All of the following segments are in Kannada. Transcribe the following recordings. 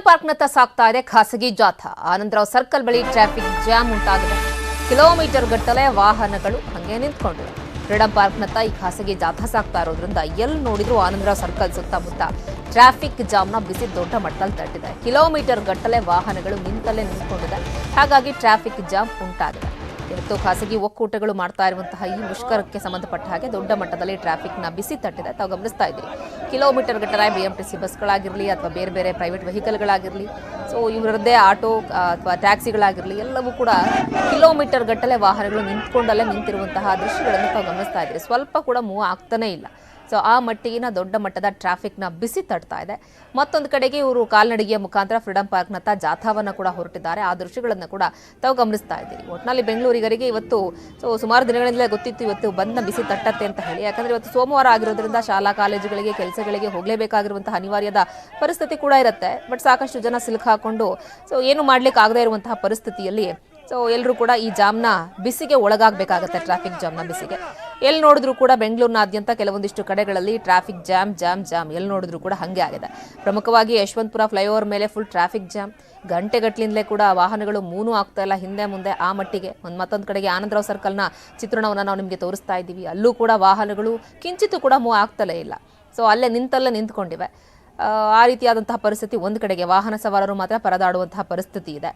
ಪಾರ್ಕ್ನತ್ತ ಸಾಗ್ತಾ ಇದೆ ಖಾಸಗಿ ಜಾಥಾ. ಆನಂದರಾವ್ ಸರ್ಕಲ್ ಬಳಿ ಟ್ರಾಫಿಕ್ ಜಾಮ್ ಉಂಟಾಗಿದೆ. ಕಿಲೋಮೀಟರ್ ಗಟ್ಟಲೆ ವಾಹನಗಳು ಹಂಗೆ ನಿಂತ್ಕೊಂಡಿವೆ. ಫ್ರೀಡಂ ಪಾರ್ಕ್ನತ್ತ ಈ ಖಾಸಗಿ ಜಾಥಾ ಸಾಗ್ತಾ ಇರೋದ್ರಿಂದ ಎಲ್ಲಿ ನೋಡಿದ್ರು ಆನಂದರಾವ್ ಸರ್ಕಲ್ ಸುತ್ತಮುತ್ತ ಟ್ರಾಫಿಕ್ ಜಾಮ್ನ ಬಿಸಿ ದೊಡ್ಡ ಮಟ್ಟದಲ್ಲಿ ತಟ್ಟಿದೆ. ಕಿಲೋಮೀಟರ್ ಗಟ್ಟಲೆ ವಾಹನಗಳು ನಿಂತಲ್ಲೇ ನಿಂತ್ಕೊಂಡಿದೆ. ಹಾಗಾಗಿ ಟ್ರಾಫಿಕ್ ಜಾಮ್ ಉಂಟಾಗಿದೆ. ಇವತ್ತು ಖಾಸಗಿ ಒಕ್ಕೂಟಗಳು ಮಾಡ್ತಾ ಇರುವಂತಹ ಈ ಮುಷ್ಕರಕ್ಕೆ ಸಂಬಂಧಪಟ್ಟ ಹಾಗೆ ದೊಡ್ಡ ಮಟ್ಟದಲ್ಲಿ ಟ್ರಾಫಿಕ್ನ ಬಿಸಿ ತಟ್ಟಿದೆ. ತಾವು ಗಮನಿಸ್ತಾ ಇದ್ದೀರಿ, ಕಿಲೋಮೀಟರ್ ಗಟ್ಟಲೆ ಬಿಎಂಟಿಸಿ ಬಸ್ಗಳಾಗಿರಲಿ ಅಥವಾ ಬೇರೆ ಬೇರೆ ಪ್ರೈವೇಟ್ ವೆಹಿಕಲ್ಗಳಾಗಿರಲಿ, ಸೊ ಇವರದ್ದೇ ಆಟೋ ಅಥವಾ ಟ್ಯಾಕ್ಸಿಗಳಾಗಿರಲಿ, ಎಲ್ಲವೂ ಕೂಡ ಕಿಲೋಮೀಟರ್ ಗಟ್ಟಲೆ ವಾಹನಗಳು ನಿಂತ್ಕೊಂಡಲ್ಲೇ ನಿಂತಿರುವಂತಹ ದೃಶ್ಯಗಳನ್ನು ತಾವು ಗಮನಿಸ್ತಾ ಇದ್ದೀರಿ. ಸ್ವಲ್ಪ ಕೂಡ ಮೂವ್ ಆಗ್ತಾನೆ ಇಲ್ಲ. ಸೊ ಆ ಮಟ್ಟಿಗಿನ ದೊಡ್ಡ ಮಟ್ಟದ ಟ್ರಾಫಿಕ್ನ ಬಿಸಿ ತಟ್ತಾ ಇದೆ. ಮತ್ತೊಂದು ಕಡೆಗೆ ಇವರು ಕಾಲ್ನಡಿಗೆಯ ಮುಖಾಂತರ ಫ್ರೀಡಂ ಪಾರ್ಕ್ನತ್ತ ಜಾಥಾವನ್ನು ಕೂಡ ಹೊರಟಿದ್ದಾರೆ. ಆ ದೃಶ್ಯಗಳನ್ನು ಕೂಡ ತಾವು ಗಮನಿಸ್ತಾ ಇದ್ದೀರಿ. ಒಟ್ಟಿನಲ್ಲಿ ಬೆಂಗಳೂರಿಗರಿಗೆ ಇವತ್ತು ಸುಮಾರು ದಿನಗಳಿಂದಲೇ ಗೊತ್ತಿತ್ತು ಇವತ್ತು ಬಂದ್ನ ಬಿಸಿ ತಟ್ಟತ್ತೆ ಅಂತ ಹೇಳಿ. ಯಾಕಂದ್ರೆ ಇವತ್ತು ಸೋಮವಾರ ಆಗಿರೋದ್ರಿಂದ ಶಾಲಾ ಕಾಲೇಜುಗಳಿಗೆ ಕೆಲಸಗಳಿಗೆ ಹೋಗಲೇಬೇಕಾಗಿರುವಂತಹ ಅನಿವಾರ್ಯದ ಪರಿಸ್ಥಿತಿ ಕೂಡ ಇರುತ್ತೆ. ಬಟ್ ಸಾಕಷ್ಟು ಜನ ಸಿಲುಕು ಹಾಕೊಂಡು ಏನು ಮಾಡ್ಲಿಕ್ಕೆ ಆಗದೇ ಇರುವಂತಹ ಪರಿಸ್ಥಿತಿಯಲ್ಲಿ ಎಲ್ಲರೂ ಕೂಡ ಈ ಜಾಮ್ನ ಬಿಸಿಗೆ ಒಳಗಾಗಬೇಕಾಗತ್ತೆ. ಟ್ರಾಫಿಕ್ ಜಾಮ್ನ ಬಿಸಿಗೆ ಎಲ್ಲಿ ನೋಡಿದ್ರು ಕೂಡ ಬೆಂಗಳೂರಿನಾದ್ಯಂತ ಕೆಲವೊಂದಿಷ್ಟು ಕಡೆಗಳಲ್ಲಿ ಟ್ರಾಫಿಕ್ ಜಾಮ್ ಎಲ್ಲಿ ನೋಡಿದ್ರು ಕೂಡ ಹಾಗೆ ಆಗಿದೆ. ಪ್ರಮುಖವಾಗಿ ಯಶವಂತಪುರ ಫ್ಲೈಓವರ್ ಮೇಲೆ ಫುಲ್ ಟ್ರಾಫಿಕ್ ಜಾಮ್. ಗಂಟೆಗಟ್ಟಲಿಂದಲೇ ಕೂಡ ವಾಹನಗಳು ಮೂನು ಆಗ್ತಾ ಇಲ್ಲ, ಹಿಂದೆ ಮುಂದೆ ಆ ಮಟ್ಟಿಗೆ. ಮತ್ತೊಂದು ಕಡೆಗೆ ಆನಂದರಾವ್ ಸರ್ಕಲ್ನ ಚಿತ್ರಣವನ್ನು ನಾವು ನಿಮಗೆ ತೋರಿಸ್ತಾ ಇದ್ದೀವಿ. ಅಲ್ಲೂ ಕೂಡ ವಾಹನಗಳು ಕಿಂಚಿತ್ತು ಕೂಡ ಮೂವ್ ಆಗ್ತಲೇ ಇಲ್ಲ. ಸೊ ಅಲ್ಲೇ ನಿಂತ್ಕೊಂಡಿವೆ. ಆ ರೀತಿಯಾದಂತಹ ಪರಿಸ್ಥಿತಿ. ಒಂದು ಕಡೆಗೆ ವಾಹನ ಸವಾರರು ಮಾತ್ರ ಪರದಾಡುವಂತಹ ಪರಿಸ್ಥಿತಿ ಇದೆ.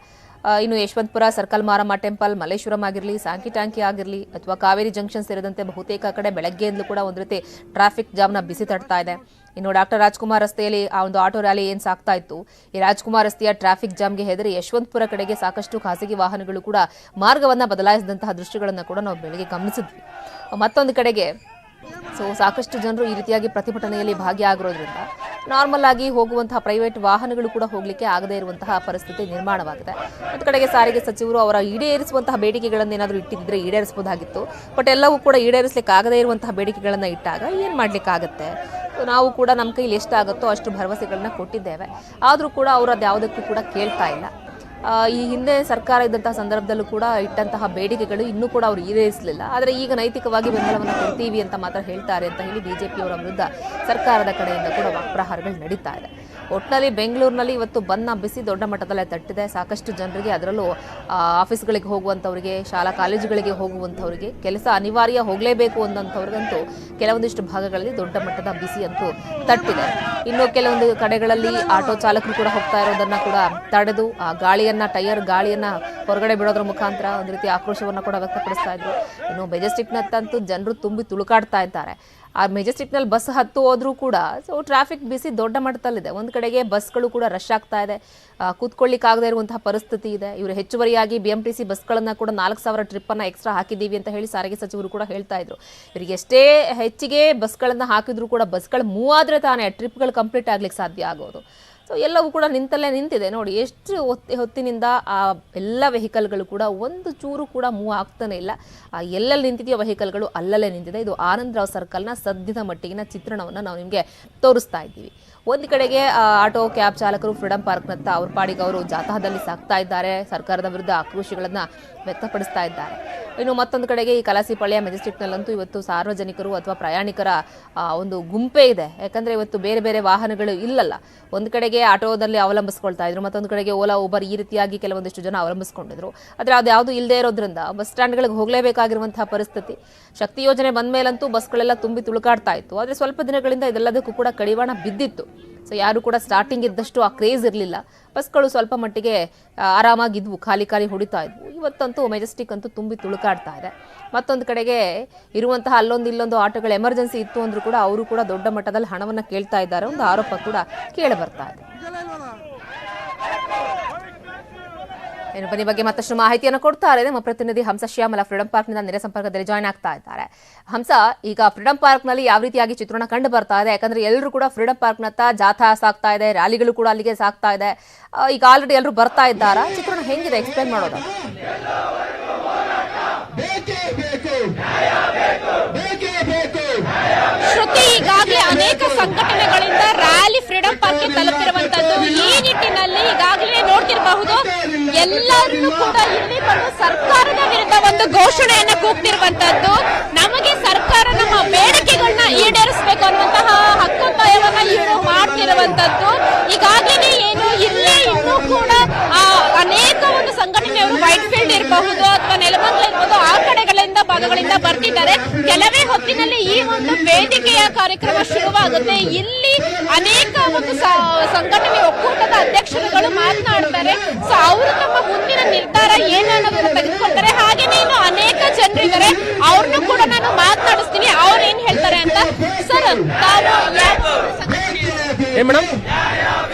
ಇನ್ನು ಯಶವಂತಪುರ ಸರ್ಕಲ್ ಮಾರಮ್ಮ ಟೆಂಪಲ್, ಮಲ್ಲೇಶ್ವರಂ ಆಗಿರಲಿ, ಸಾಂಕಿ ಟ್ಯಾಂಕಿ ಆಗಿರಲಿ ಅಥವಾ ಕಾವೇರಿ ಜಂಕ್ಷನ್ ಸೇರಿದಂತೆ ಬಹುತೇಕ ಕಡೆ ಬೆಳಗ್ಗೆಯಿಂದಲೂ ಕೂಡ ಒಂದು ರೀತಿ ಟ್ರಾಫಿಕ್ ಜಾಮ್ನ ಬಿಸಿ ತಟ್ತಾ ಇದೆ. ಇನ್ನು ಡಾಕ್ಟರ್ ರಾಜ್ಕುಮಾರ್ ರಸ್ತೆಯಲ್ಲಿ ಆ ಒಂದು ಆಟೋ ರ್ಯಾಲಿ ಏನು ಸಾಗ್ತಾ ಇತ್ತು, ಈ ರಾಜ್ಕುಮಾರ್ ರಸ್ತೆಯ ಟ್ರಾಫಿಕ್ ಜಾಮ್ಗೆ ಹೆದರಿ ಯಶವಂತಪುರ ಕಡೆಗೆ ಸಾಕಷ್ಟು ಖಾಸಗಿ ವಾಹನಗಳು ಕೂಡ ಮಾರ್ಗವನ್ನು ಬದಲಾಯಿಸಿದಂತಹ ದೃಶ್ಯಗಳನ್ನು ಕೂಡ ನಾವು ಬೆಳಗ್ಗೆ ಗಮನಿಸಿದ್ವಿ. ಮತ್ತೊಂದು ಕಡೆಗೆ ಸಾಕಷ್ಟು ಜನರು ಈ ರೀತಿಯಾಗಿ ಪ್ರತಿಭಟನೆಯಲ್ಲಿ ಭಾಗಿಯಾಗಿರೋದ್ರಿಂದ ನಾರ್ಮಲ್ ಆಗಿ ಹೋಗುವಂತಹ ಪ್ರೈವೇಟ್ ವಾಹನಗಳು ಕೂಡ ಹೋಗಲಿಕ್ಕೆ ಆಗದೇ ಇರುವಂತಹ ಪರಿಸ್ಥಿತಿ ನಿರ್ಮಾಣವಾಗಿದೆ. ಒಂದು ಕಡೆಗೆ ಸಾರಿಗೆ ಸಚಿವರು ಅವರ ಈಡೇರಿಸುವಂತಹ ಬೇಡಿಕೆಗಳನ್ನು ಏನಾದರೂ ಇಟ್ಟಿದ್ರೆ ಈಡೇರಿಸಬಹುದಾಗಿತ್ತು. ಬಟ್ ಎಲ್ಲವೂ ಕೂಡ ಈಡೇರಿಸಲಿಕ್ಕೆ ಆಗದೇ ಇರುವಂತಹ ಬೇಡಿಕೆಗಳನ್ನು ಇಟ್ಟಾಗ ಏನು ಮಾಡಲಿಕ್ಕಾಗತ್ತೆ? ನಾವು ಕೂಡ ನಮ್ಮ ಕೈಲಿ ಎಷ್ಟಾಗುತ್ತೋ ಅಷ್ಟು ಭರವಸೆಗಳನ್ನ ಕೊಟ್ಟಿದ್ದೇವೆ. ಆದರೂ ಕೂಡ ಅವರು ಅದು ಯಾವುದಕ್ಕೂ ಕೂಡ ಕೇಳ್ತಾ ಇಲ್ಲ. ಈ ಹಿಂದೆ ಸರ್ಕಾರ ಇದ್ದಂತಹ ಸಂದರ್ಭದಲ್ಲೂ ಕೂಡ ಇಟ್ಟಂತಹ ಬೇಡಿಕೆಗಳು ಇನ್ನೂ ಕೂಡ ಅವರು ಈಡೇರಿಸಲಿಲ್ಲ. ಆದರೆ ಈಗ ನೈತಿಕವಾಗಿ ಬೆಂಬಲವನ್ನು ಕೊಡ್ತೀವಿ ಅಂತ ಮಾತ್ರ ಹೇಳ್ತಾರೆ ಅಂತ ಹೇಳಿ ಬಿಜೆಪಿಯವರ ವಿರುದ್ಧ ಸರ್ಕಾರದ ಕಡೆಯಿಂದ ಕೂಡ ವಾಕ್ಪ್ರಹಾರಗಳು ನಡೀತಾ ಇದೆ. ಒಟ್ಟಿನಲ್ಲಿ ಬೆಂಗಳೂರಿನಲ್ಲಿ ಇವತ್ತು ಬಂದ್ನ ಬಿಸಿ ದೊಡ್ಡ ಮಟ್ಟದಲ್ಲೇ ತಟ್ಟಿದೆ. ಸಾಕಷ್ಟು ಜನರಿಗೆ, ಅದರಲ್ಲೂ ಆಫೀಸ್ಗಳಿಗೆ ಹೋಗುವಂಥವ್ರಿಗೆ, ಶಾಲಾ ಕಾಲೇಜುಗಳಿಗೆ ಹೋಗುವಂಥವ್ರಿಗೆ, ಕೆಲಸ ಅನಿವಾರ್ಯ ಹೋಗಲೇಬೇಕು ಅಂದಂಥವ್ರಿಗಂತೂ ಕೆಲವೊಂದಿಷ್ಟು ಭಾಗಗಳಲ್ಲಿ ದೊಡ್ಡ ಮಟ್ಟದ ಬಿಸಿ ಅಂತೂ ತಟ್ಟಿದೆ. ಇನ್ನು ಕೆಲವೊಂದು ಕಡೆಗಳಲ್ಲಿ ಆಟೋ ಚಾಲಕರು ಕೂಡ ಹೋಗ್ತಾ ಇರೋದನ್ನ ಕೂಡ ತಡೆದು ಆ ಟೈರ್ ಗಾಳಿಯನ್ನ ಹೊರಗಡೆ ಬಿಡೋದ್ರ ಮುಖಾಂತರ ಒಂದು ರೀತಿ ಆಕ್ರೋಶವನ್ನ ಕೂಡ ವ್ಯಕ್ತಪಡಿಸ್ತಾ ಇದ್ರು. ಇನ್ನು ಮೆಜೆಸ್ಟಿಕ್ನಂತೂ ಜನರು ತುಂಬಿ ತುಳುಕಾಡ್ತಾ ಇದ್ದಾರೆ. ಆ ಮೆಜೆಸ್ಟಿಕ್ನಲ್ಲಿ ಬಸ್ ಹತ್ತು ಹೋದ್ರೂ ಕೂಡ ಟ್ರಾಫಿಕ್ ಬಿಸಿ ದೊಡ್ಡ ಮಟ್ಟದಲ್ಲಿದೆ. ಒಂದು ಕಡೆಗೆ ಬಸ್ಗಳು ಕೂಡ ರಶ್ ಆಗ್ತಾ ಇದೆ, ಕೂತ್ಕೊಳ್ಳಿಕ್ಕಾಗದೇ ಇರುವಂತಹ ಪರಿಸ್ಥಿತಿ ಇದೆ. ಇವರು ಹೆಚ್ಚುವರಿಯಾಗಿ ಬಿಎಂಟಿಸಿ ಬಸ್ಗಳನ್ನ ಕೂಡ 4,000 ಟ್ರಿಪ್ಪನ್ನು ಎಕ್ಸ್ಟ್ರಾ ಹಾಕಿದ್ದೀವಿ ಅಂತ ಹೇಳಿ ಸಾರಿಗೆ ಸಚಿವರು ಕೂಡ ಹೇಳ್ತಾ ಇದ್ರು. ಇವರಿಗೆ ಎಷ್ಟೇ ಹೆಚ್ಚಿಗೆ ಬಸ್ಗಳನ್ನು ಹಾಕಿದ್ರು ಕೂಡ ಬಸ್ಗಳು ಮೂವ್ ಆದರೆ ತಾನೇ ಟ್ರಿಪ್ಗಳು ಕಂಪ್ಲೀಟ್ ಆಗ್ಲಿಕ್ಕೆ ಸಾಧ್ಯ ಆಗೋದು. ಎಲ್ಲವೂ ಕೂಡ ನಿಂತಲ್ಲೇ ನಿಂತಿದೆ. ನೋಡಿ, ಎಷ್ಟು ಹೊತ್ತಿನಿಂದ ಆ ಎಲ್ಲ ವೆಹಿಕಲ್ಗಳು ಕೂಡ ಒಂದು ಚೂರು ಕೂಡ ಮೂವ್ ಆಗ್ತಾನೆ ಇಲ್ಲ. ಎಲ್ಲೆಲ್ಲಿ ನಿಂತಿದೆಯೋ ವೆಹಿಕಲ್ಗಳು ಅಲ್ಲಲ್ಲೇ ನಿಂತಿದೆ. ಇದು ಆನಂದರಾವ್ ಸರ್ಕಲ್ನ ಸದ್ಯದ ಮಟ್ಟಿಗಿನ ಚಿತ್ರಣವನ್ನು ನಾವು ನಿಮಗೆ ತೋರಿಸ್ತಾ ಇದ್ದೀವಿ. ಒಂದು ಕಡೆಗೆ ಆಟೋ ಕ್ಯಾಬ್ ಚಾಲಕರು ಫ್ರೀಡಂ ಪಾರ್ಕ್ನತ್ತ ಅವ್ರ ಪಾಡಿಗೆ ಅವರು ಜಾಥಾದಲ್ಲಿ ಸಾಗ್ತಾ ಇದ್ದಾರೆ, ಸರ್ಕಾರದ ವಿರುದ್ಧ ಆಕ್ರೋಶಗಳನ್ನು ವ್ಯಕ್ತಪಡಿಸ್ತಾ ಇದ್ದಾರೆ. ಇನ್ನು ಮತ್ತೊಂದು ಕಡೆಗೆ ಈ ಕಲಾಸಿಪಾಳ್ಯ ಮೆಜೆಸ್ಟಿಕ್ನಲ್ಲಂತೂ ಇವತ್ತು ಸಾರ್ವಜನಿಕರು ಅಥವಾ ಪ್ರಯಾಣಿಕರ ಒಂದು ಗುಂಪೇ ಇದೆ. ಯಾಕಂದರೆ ಇವತ್ತು ಬೇರೆ ಬೇರೆ ವಾಹನಗಳು ಇಲ್ಲಲ್ಲ. ಒಂದು ಕಡೆಗೆ ಆಟೋದಲ್ಲಿ ಅವಲಂಬಿಸ್ಕೊಳ್ತಾ ಇದ್ರು, ಮತ್ತೊಂದು ಕಡೆಗೆ ಓಲಾ ಊಬರ್ ಈ ರೀತಿಯಾಗಿ ಕೆಲವೊಂದಿಷ್ಟು ಜನ ಅವಲಂಬಿಸ್ಕೊಂಡಿದ್ರು. ಆದರೆ ಅದು ಯಾವುದು ಇಲ್ಲದೆ ಇರೋದ್ರಿಂದ ಬಸ್ ಸ್ಟ್ಯಾಂಡ್ಗಳಿಗೆ ಹೋಗಲೇಬೇಕಾಗಿರುವಂತಹ ಪರಿಸ್ಥಿತಿ. ಶಕ್ತಿ ಯೋಜನೆ ಬಂದ ಮೇಲಂತೂ ಬಸ್ಗಳೆಲ್ಲ ತುಂಬಿ ತುಳುಕಾಡ್ತಾ ಇತ್ತು. ಆದರೆ ಸ್ವಲ್ಪ ದಿನಗಳಿಂದ ಇದೆಲ್ಲದಕ್ಕೂ ಕೂಡ ಕಡಿವಾಣ ಬಿದ್ದಿತ್ತು. ಯಾರು ಕೂಡ ಸ್ಟಾರ್ಟಿಂಗ್ ಇದ್ದಷ್ಟು ಆ ಕ್ರೇಜ್ ಇರಲಿಲ್ಲ. ಬಸ್ಗಳು ಸ್ವಲ್ಪ ಮಟ್ಟಿಗೆ ಆರಾಮಾಗಿದ್ವು, ಖಾಲಿ ಹೊಡಿತಾ ಇದ್ವು. ಇವತ್ತಂತೂ ಮೆಜೆಸ್ಟಿಕ್ ಅಂತೂ ತುಂಬಿ ತುಳುಕಾಡ್ತಾ ಇದೆ. ಮತ್ತೊಂದು ಕಡೆಗೆ ಇರುವಂತಹ ಇಲ್ಲೊಂದು ಆಟೋಗಳು ಎಮರ್ಜೆನ್ಸಿ ಇತ್ತು ಅಂದ್ರೂ ಕೂಡ ಅವರು ಕೂಡ ದೊಡ್ಡ ಮಟ್ಟದಲ್ಲಿ ಹಣವನ್ನು ಕೇಳ್ತಾ ಇದ್ದಾರೆ. ಒಂದು ಆರೋಪ ಕೂಡ ಕೇಳಿ ಬರ್ತಾ ಇದೆ. ಬನ್ನಿ ಬಗ್ಗೆ ಮತ್ತಷ್ಟು ಮಾಹಿತಿಯನ್ನು ಕೊಡ್ತಾರೆ ನಮ್ಮ ಪ್ರತಿನಿಧಿ ಹಂಸ ಶ್ಯಾಮಲ ಫ್ರೀಡಂ ಪಾರ್ಕ್ನಿಂದ ನೇರ ಸಂಪರ್ಕದಲ್ಲಿ ಜಾಯ್ನ್ ಆಗ್ತಾ ಇದ್ದಾರೆ. ಹಂಸ, ಈಗ ಫ್ರೀಡಂ ಪಾರ್ಕ್ನಲ್ಲಿ ಯಾವ ರೀತಿಯಾಗಿ ಚಿತ್ರಣ ಕಂಡು ಬರ್ತಾ ಇದೆ? ಯಾಕಂದ್ರೆ ಎಲ್ಲರೂ ಕೂಡ ಫ್ರೀಡಂ ಪಾರ್ಕ್ನತ್ತ ಜಾಥಾ ಸಾಗ್ತಾ ಇದೆ, ರ್ಯಾಲಿಗಳು ಕೂಡ ಅಲ್ಲಿಗೆ ಸಾಗ್ತಾ ಇದೆ. ಈಗ ಆಲ್ರೆಡಿ ಎಲ್ಲರೂ ಬರ್ತಾ ಇದ್ದಾರಾ? ಚಿತ್ರಣ ಹೆಂಗಿದೆ, ಎಕ್ಸ್ಪ್ಲೇನ್ ಮಾಡೋದು? ಶ್ರುತಿ, ಈಗಾಗಲೇ ಅನೇಕ ಸಂಘಟನೆಗಳಿಂದ ರ್ಯಾಲಿ ಫ್ರೀಡಂ ಪಾರ್ಕ್ಗೆ ತಲುಪಿರುವಂತದ್ದು. ಈ ನಿಟ್ಟಿನಲ್ಲಿ ಈಗಾಗಲೇ ನೋಡ್ತಿರಬಹುದು, ಎಲ್ಲರೂ ಕೂಡ ಇಲ್ಲಿ ಬಂದು ಸರ್ಕಾರದ ವಿರುದ್ಧ ಒಂದು ಘೋಷಣೆಯನ್ನ ಕೂಗ್ತಿರುವಂತದ್ದು. ನಮಗೆ ಸರ್ಕಾರ ನಮ್ಮ ಬೇಡಿಕೆಗಳನ್ನ ಈಡೇರಿಸಬೇಕು ಅನ್ನುವಂತಹ ಹಕ್ಕೊತ್ತಾಯವನ್ನ ಇವರು ಮಾಡ್ತಿರುವಂತದ್ದು. ಈಗಾಗಲೇ ಏನು ಇಲ್ಲೇ ಬರ್ತಿದ್ದಾರೆ. ಕೆಲವೇ ಹೊತ್ತಿನಲ್ಲಿ ಈ ಒಂದು ವೇದಿಕೆಯ ಕಾರ್ಯಕ್ರಮ ಶುರುವಾಗುತ್ತೆ. ಇಲ್ಲಿ ಅನೇಕ ಒಂದು ಸಂಘಟನೆ ಒಕ್ಕೂಟದ ಅಧ್ಯಕ್ಷರುಗಳು ಮಾತನಾಡ್ತಾರೆ. ಸೊ ಅವರು ತಮ್ಮ ಮುಂದಿನ ನಿರ್ಧಾರ ಏನು ಅನ್ನೋದನ್ನ ತೆಗೆದುಕೊಳ್ತಾರೆ. ಹಾಗೇನೆ ಇನ್ನು ಅನೇಕ ಜನರು ಇದ್ದಾರೆ, ಅವ್ರನ್ನು ಕೂಡ ನಾನು ಮಾತನಾಡಿಸ್ತೀನಿ, ಅವ್ರು ಏನ್ ಹೇಳ್ತಾರೆ ಅಂತ. ಸರ್, ತಾವು ಮೇಡಮ್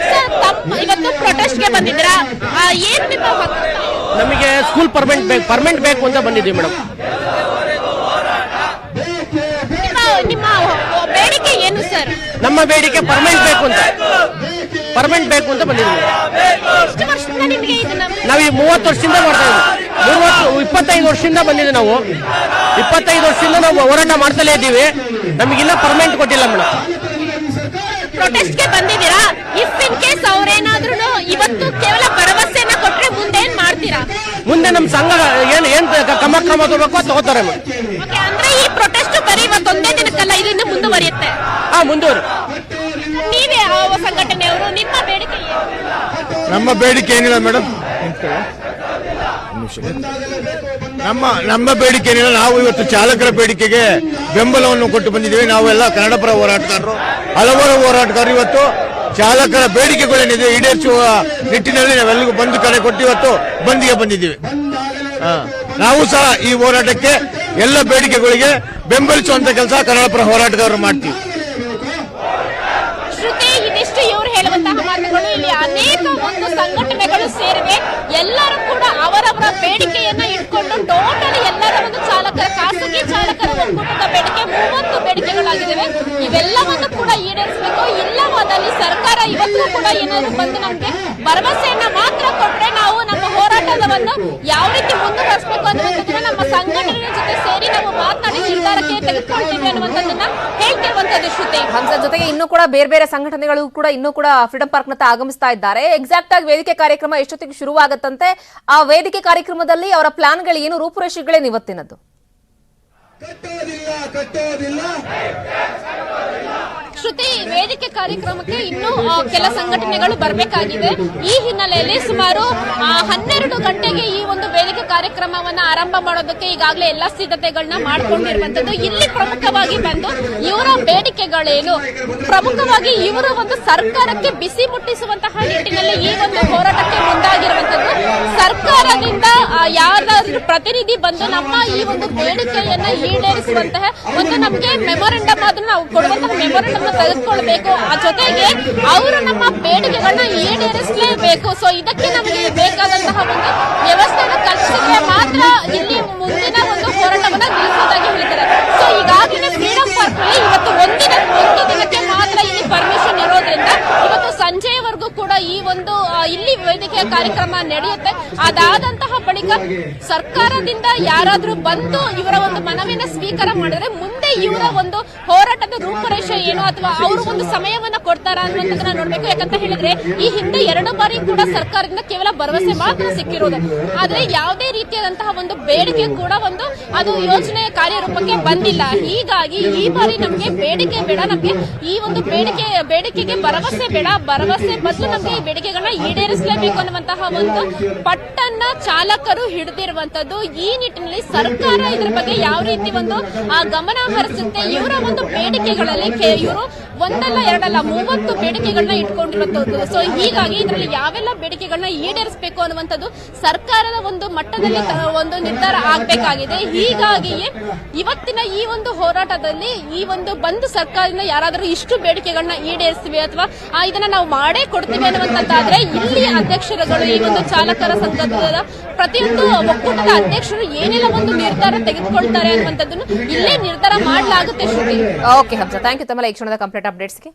ಇವತ್ತು ಪ್ರೊಟೆಸ್ಟ್ಗೆ ಬಂದಿದ್ದೀರಾ, ಏನ್ ನಿಮ್ಮ ನಮಗೆ ಸ್ಕೂಲ್ ಪರ್ಮನೆಂಟ್ ಬೇಕು ಅಂತ ಬಂದಿದ್ದೀವಿ ಮೇಡಮ್. ನಿಮ್ಮ ಬೇಡಿಕೆ ಏನು ಸರ್? ನಮ್ಮ ಬೇಡಿಕೆ ಪರ್ಮನೆಂಟ್ ಬೇಕು ಅಂತ ಬಂದಿದ್ದೀವಿ. ಎಷ್ಟು ವರ್ಷದಿಂದ ನಿಮಗೆ ಇದನ್ನ ನಾವು ಈ 30 ವರ್ಷದಿಂದ ಮಾಡ್ತಾ ಇದ್ದೀವಿ. 25 ವರ್ಷದಿಂದ ಬಂದಿದ್ದೀವಿ ನಾವು. 25 ವರ್ಷದಿಂದ ನಾವು ಹೋರಾಟ ಮಾಡ್ತಲೇ ಇದ್ದೀವಿ. ನಮಗಿನ್ನ ಪರ್ಮನೆಂಟ್ ಕೊಟ್ಟಿಲ್ಲ ಮೇಡಮ್. ಪ್ರೊಟೆಸ್ಟ್ಗೆ ಬಂದಿದ್ದೀರಾ? ಇಫ್ ಇನ್ ಕೇಸ್ ಅವ್ರೇನಾದ್ರೂ ಇವತ್ತು ಕೇವಲ ಭರವಸೆಯನ್ನ ಕೊಟ್ರೆ ಮುಂದೆ ಏನ್ ಮಾಡ್ತೀರಾ? ಮುಂದೆ ನಮ್ಮ ಸಂಘ ಏನ್ ಕ್ರಮ ತಗೋಬೇಕು ತಗೋತಾರೆ ಮೇಡಮ್. ಅಂದ್ರೆ ಈ ಪ್ರೊಟೆಸ್ಟ್ ಬರೀ ಇವತ್ತೊಂದೇ ದಿನಕ್ಕಲ್ಲ, ಇದು ಇನ್ನು ಮುಂದುವರಿಯುತ್ತೆ. ಮುಂದುವರಿ. ನೀವೇ ಯಾವ ಸಂಘಟನೆಯವರು, ನಿಮ್ಮ ಬೇಡಿಕೆ ಏನು? ನಮ್ಮ ಬೇಡಿಕೆ ಏನಿಲ್ಲ ಮೇಡಮ್, ನಮ್ಮ ಬೇಡಿಕೆ ಏನಿಲ್ಲ. ನಾವು ಇವತ್ತು ಚಾಲಕರ ಬೇಡಿಕೆಗೆ ಬೆಂಬಲವನ್ನು ಕೊಟ್ಟು ಬಂದಿದ್ದೀವಿ. ನಾವೆಲ್ಲ ಕನ್ನಡಪರ ಹೋರಾಟಗಾರರು, ಹಲವಾರು ಹೋರಾಟಗಾರರು ಇವತ್ತು ಚಾಲಕರ ಬೇಡಿಕೆಗಳೇನಿದೆ ಈಡೇರಿಸುವ ನಿಟ್ಟಿನಲ್ಲಿ ನಾವೆಲ್ಲರಿಗೂ ಬಂದು ಕರೆ ಕೊಟ್ಟು ಇವತ್ತು ಬಂದಿಗೆ ಬಂದಿದ್ದೀವಿ. ನಾವು ಸಹ ಈ ಹೋರಾಟಕ್ಕೆ ಎಲ್ಲ ಬೇಡಿಕೆಗಳಿಗೆ ಬೆಂಬಲಿಸುವಂತ ಕೆಲಸ ಕನ್ನಡಪರ ಹೋರಾಟಗಾರರು ಮಾಡ್ತೀವಿ. ಶ್ರುತಿ, ಇದಿಷ್ಟು ಇವರು ಹೇಳುವಂತಹ ಮಾತುಗಳು. ಇಲ್ಲಿ ಅನೇಕ ಒಂದು ಸಂಘಟನೆಗಳು ಸೇರಿವೆ. ಎಲ್ಲರೂ ಕೂಡ ಅವರವರ ಬೇಡಿಕೆಯನ್ನ ಇಟ್ಕೊಂಡು ಟೋಟಲ್ ಎಲ್ಲರ ಒಂದು ಖಾಸಗಿ ಚಾಲಕರ ಒಕ್ಕೂಟದ ಬೇಡಿಕೆ 30 ಬೇಡಿಕೆಗಳಾಗಿದ್ದಾವೆ. ಇವೆಲ್ಲವನ್ನು ಕೂಡ ಈಡೇರಿಸಬೇಕು. ಇಲ್ಲವಾದಲ್ಲಿ ಸರ್ಕಾರ ಇವತ್ತು ಕೂಡ ಏನಾದ್ರು ಬಂದು ನಮ್ಗೆ ಭರವಸೆಯನ್ನ ಮಾತ್ರ ಕೊಟ್ರೆ ನಾವು ನಮ್ಮ ಹೋರಾಟವನ್ನು ಯಾವ ರೀತಿ ಮುಂದುವರಿಸಬೇಕು ಅನ್ನುವಂಥದ್ದನ್ನ ನಮ್ಮ ಸಂಘಟನೆಯ ಜೊತೆ ಸೇರಿ ನಾವು ಮಾತನಾಡಿ ನಿರ್ಧಾರಕ್ಕೆ ತೆಗೆದುಕೊಳ್ತೀವಿ ಅನ್ನುವಂಥದ್ದನ್ನ ಹೇಳ್ತಿರುವಂತದ್ದು. ಶ್ರುತಿ, ಹಂಸ ಜೊತೆಗೆ ಇನ್ನೂ ಕೂಡ ಬೇರೆ ಸಂಘಟನೆಗಳು ಕೂಡ ಇನ್ನೂ ಕೂಡ ಫ್ರೀಡಂ ಪಾರ್ಕ್ ನತ್ತ ಆಗಮಿಸ್ತಾ ಇದ್ದಾರೆ. ಎಕ್ಸಾಕ್ಟ್ ಆಗಿ ವೇದಿಕೆ ಕಾರ್ಯಕ್ರಮ ಎಷ್ಟೊತ್ತಿಗೆ ಶುರುವಾಗುತ್ತಂತೆ? ಆ ವೇದಿಕೆ ಕಾರ್ಯಕ್ರಮದಲ್ಲಿ ಅವರ ಪ್ಲಾನ್ಗಳು ಏನು, ರೂಪುರೇಷೆಗಳೇನು ಇವತ್ತಿನದ್ದು? ಶ್ರುತಿ, ವೇದಿಕೆ ಕಾರ್ಯಕ್ರಮಕ್ಕೆ ಇನ್ನೂ ಕೆಲ ಸಂಘಟನೆಗಳು ಬರಬೇಕಾಗಿದೆ. ಈ ಹಿನ್ನೆಲೆಯಲ್ಲಿ ಸುಮಾರು 12 ಗಂಟೆಗೆ ಈ ಒಂದು ವೇದಿಕೆ ಕಾರ್ಯಕ್ರಮವನ್ನ ಆರಂಭ ಮಾಡೋದಕ್ಕೆ ಈಗಾಗಲೇ ಎಲ್ಲಾ ಸಿದ್ಧತೆಗಳನ್ನ ಮಾಡಿಕೊಂಡಿರುವಂತದ್ದು. ಇಲ್ಲಿ ಪ್ರಮುಖವಾಗಿ ಬಂದು ಇವರ ಬೇಡಿಕೆಗಳೇನು, ಪ್ರಮುಖವಾಗಿ ಇವರು ಒಂದು ಸರ್ಕಾರಕ್ಕೆ ಬಿಸಿ ಮುಟ್ಟಿಸುವಂತಹ ನಿಟ್ಟಿನಲ್ಲಿ ಈ ಒಂದು ಹೋರಾಟಕ್ಕೆ ಮುಂದಾಗಿರುವಂತದ್ದು. ಸರ್ಕಾರದಿಂದ ಯಾರಾದ್ರೂ ಪ್ರತಿನಿಧಿ ಬಂದು ನಮ್ಮ ಈ ಒಂದು ಬೇಡಿಕೆಯನ್ನ ಈಡೇರಿಸುವಂತಹ ಒಂದು ನಮಗೆ ಮೆಮೊರಂಡಮ್ ಆದ್ರೂ ನಾವು ಕೊಡುವಂತಹ ಮೆಮೊರಂಡಮ್ ತೆಗೆದುಕೊಳ್ಬೇಕು. ಆ ಜೊತೆಗೆ ಅವರು ನಮ್ಮ ಬೇಡಿಕೆಗಳನ್ನ ಈಡೇರಿಸಲೇಬೇಕು. ಸೊ ಇದಕ್ಕೆ ನಮಗೆ ಬೇಕಾದಂತಹ ಒಂದು ವ್ಯವಸ್ಥೆಯನ್ನು ಕಲ್ಪಿಸಿದ್ರೆ ಮಾತ್ರ ಇಲ್ಲಿ ಮುಂದಿನ ಒಂದು ಹೋರಾಟವನ್ನ ನಿಲ್ಲಿಸುವುದಾಗಿ ಹೇಳಿದ್ದಾರೆ. ಸೊ ಈಗಾಗಲೇ ಫ್ರೀಡಂ ಪಾರ್ಕ್ ನಲ್ಲಿ ಇವತ್ತು ಒಂದು ದಿನಕ್ಕೆ ಮಾತ್ರ ಇಲ್ಲಿ ಪರ್ಮಿಷನ್ ಇರೋದ್ರಿಂದ ಇವತ್ತು ಸಂಜೆಯವರೆಗೂ ಕೂಡ ಈ ಒಂದು ಇಲ್ಲಿ ವೇದಿಕೆಯ ಕಾರ್ಯಕ್ರಮ ನಡೆಯುತ್ತೆ. ಅದಾದಂತಹ ಬಳಿಕ ಸರ್ಕಾರದಿಂದ ಯಾರಾದ್ರೂ ಬಂದು ಇವರ ಒಂದು ಮನವಿಯನ್ನು ಸ್ವೀಕಾರ ಮಾಡಿದ್ರೆ ಮುಂದೆ ಇವರ ಒಂದು ಹೋರಾಟದ ರೂಪರೇಷೆ ಏನು ಅಥವಾ ಅವರು ಒಂದು ಸಮಯವನ್ನ ಕೊಡ್ತಾರ ಅನ್ನುವಂಥದ್ದನ್ನ ನೋಡ್ಬೇಕು. ಯಾಕಂತ ಹೇಳಿದ್ರೆ ಈ ಹಿಂದೆ 2 ಬಾರಿ ಕೂಡ ಸರ್ಕಾರದಿಂದ ಕೇವಲ ಭರವಸೆ ಮಾತ್ರ ಸಿಕ್ಕಿರೋದು. ಆದ್ರೆ ಯಾವುದೇ ರೀತಿಯಾದಂತಹ ಒಂದು ಬೇಡಿಕೆ ಕೂಡ ಒಂದು ಅದು ಯೋಜನೆಯ ಕಾರ್ಯರೂಪಕ್ಕೆ ಬಂದಿಲ್ಲ. ಹೀಗಾಗಿ ಈ ಬಾರಿ ನಮ್ಗೆ ಬೇಡಿಕೆ ಬೇಡ, ನಮ್ಗೆ ಈ ಒಂದು ಬೇಡಿಕೆಗೆ ಭರವಸೆ ಬೇಡ, ಭರವಸೆ ಬದಲು ನಮ್ಗೆ ಈ ಬೇಡಿಕೆಗಳನ್ನ ಈಡೇರಿಸಲೇಬೇಕು ಅನ್ನುವಂತಹ ಒಂದು ಪಟ್ಟನ್ನ ಚಾಲಕರು ಹಿಡಿದಿರುವಂತದ್ದು. ಈ ನಿಟ್ಟಿನಲ್ಲಿ ಸರ್ಕಾರ ಇದರ ಬಗ್ಗೆ ಯಾವ ರೀತಿ ಒಂದು ಗಮನ ಹರಿಸುತ್ತೆ, ಇವರ ಒಂದು ಬೇಡಿಕೆಗಳಲ್ಲಿ ಇವರು ಒಂದಲ್ಲ ಎರಡಲ್ಲ 30 ಬೇಡಿಕೆಗಳನ್ನ ಇಟ್ಕೊಂಡಿರುವಂತದ್ದು. ಸೊ ಹೀಗಾಗಿ ಇದರಲ್ಲಿ ಯಾವೆಲ್ಲ ಬೇಡಿಕೆಗಳನ್ನ ಈಡೇರಿಸಬೇಕು ಅನ್ನುವಂಥದ್ದು ಸರ್ಕಾರದ ಒಂದು ಮಟ್ಟದಲ್ಲಿ ಒಂದು ನಿರ್ಧಾರ ಆಗಬೇಕಾಗಿದೆ. ಹೀಗಾಗಿಯೇ ಇವತ್ತಿನ ಈ ಒಂದು ಹೋರಾಟದಲ್ಲಿ ಈ ಒಂದು ಬಂದು ಸರ್ಕಾರದಿಂದ ಯಾರಾದರೂ ಇಷ್ಟು ಬೇಡಿಕೆಗಳನ್ನ ಈಡೇರಿಸ್ತೀವಿ ಅಥವಾ ಇದನ್ನ ನಾವು ಮಾಡೇ ಕೊಡ್ತೀವಿ ಅನ್ನುವಂಥದ್ದಾದ್ರೆ ಇಲ್ಲಿ ಅಧ್ಯಕ್ಷರುಗಳು ಈ ಒಂದು ಚಾಲಕರ ಸಂಘದ ಪ್ರತಿಯೊಂದು ಒಕ್ಕೂಟದ ಅಧ್ಯಕ್ಷರು ಏನೆಲ್ಲ ಒಂದು ನಿರ್ಧಾರ ತೆಗೆದುಕೊಳ್ತಾರೆ ಅನ್ನುವಂಥದ್ದನ್ನು ಇಲ್ಲೇ ನಿರ್ಧಾರ ಮಾಡಲಾಗುತ್ತೆ. ಶ್ರುತಿ, ಓಕೆ ಹಂಸ, ಥ್ಯಾಂಕ್ ಯು ತಮ್ಮ ಈ ಕ್ಷಣದ ಕಂಪ್ಲೀಟ್ ಅಪ್ಡೇಟ್ಸ್ಗೆ.